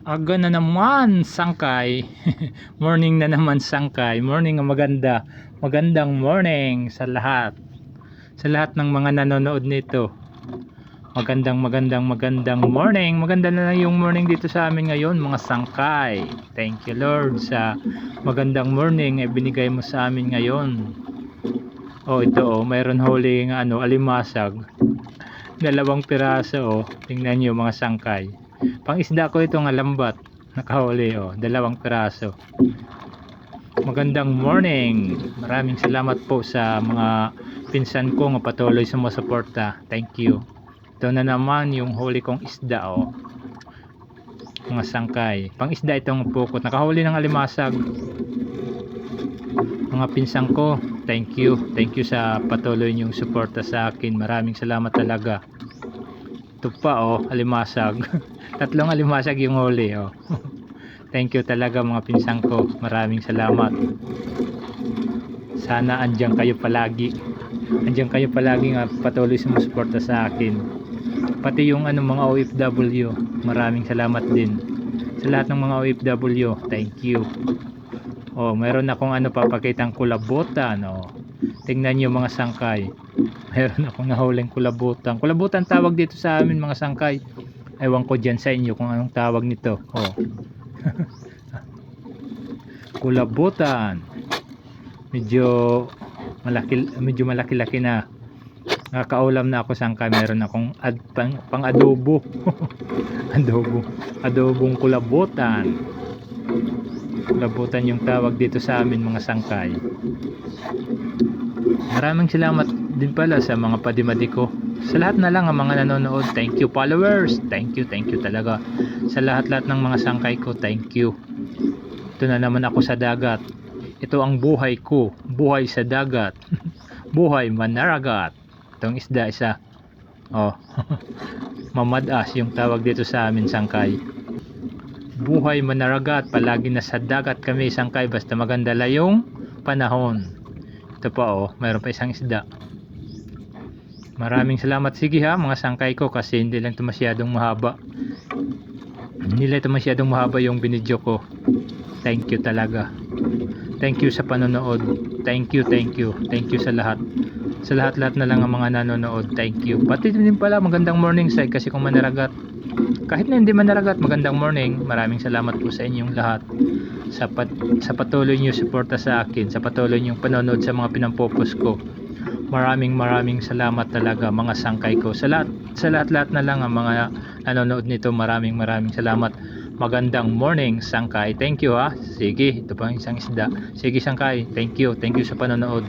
Aga na naman, sangkay. Morning na naman, sangkay. Morning ang maganda. Magandang morning sa lahat. Sa lahat ng mga nanonood nito. Magandang morning. Maganda na lang yung morning dito sa amin ngayon, mga sangkay. Thank you Lord sa magandang morning binigay mo sa amin ngayon. Oh, ito mayroon huling alimasag. 2 piraso Tingnan niyo mga sangkay. Pang isda ko itong alambat, nakahuli 2 piraso. Magandang morning. Maraming salamat po sa mga pinsan ko nga patuloy sumusuporta. Thank you. Ito na naman yung huli kong isda mga sangkay. Pang isda itong pukot, nakahuli ng alimasag. Mga pinsan ko, thank you sa patuloy niyong suporta sa akin. Maraming salamat talaga. Ito pa alimasag. 3 alimasag yung huli Thank you talaga mga pinsan ko. Maraming salamat. Sana andyan kayo palagi. Andyan kayo palagi nga patuloy sumusuporta sa akin. Pati yung mga OFW, maraming salamat din. Sa lahat ng mga OFW, thank you. Meron akong papakitang kulabutan Tingnan niyo mga sangkay. Meron akong nahuling kulabutan. Kulabutan tawag dito sa amin mga sangkay. Ewan ko dyan sa inyo kung anong tawag nito. Kulabutan. Medyo malaki-laki na. Nakakaulam na ako sangkay. Meron akong pang adobo. Adobong kulabutan. Kulabutan yung tawag dito sa amin mga sangkay. Maraming salamat din pala sa mga padimadi ko. Sa lahat na lang ang mga nanonood, thank you followers, thank you talaga. Sa lahat ng mga sangkay ko, thank you. Ito na naman ako sa dagat. Ito ang buhay ko, buhay sa dagat. Buhay manaragat. Itong isda isa mamadas yung tawag dito sa amin sangkay. Buhay manaragat, palagi nasa dagat kami sangkay basta maganda lang yung panahon. Ito pa mayroon pa isang isda. Maraming salamat. Sige mga sangkay ko, kasi hindi lang ito masyadong mahaba. Yung binidyo ko. Thank you talaga. Thank you sa panonood. Thank you sa lahat. Sa lahat na lang ang mga nanonood. Thank you. Pati din pala magandang morning sa kasi kung manaragat. Kahit na hindi manaragat, magandang morning. Maraming salamat po sa inyong lahat. Sa patuloy niyo suporta sa akin, sa patuloy niyong panonood sa mga pinampopost ko. Maraming salamat talaga mga sangkay ko. Sa lahat na lang ang mga nanonood nito, maraming salamat. Magandang morning sangkay. Thank you Sige, ito pa isang isda. Sige sangkay, thank you sa panonood.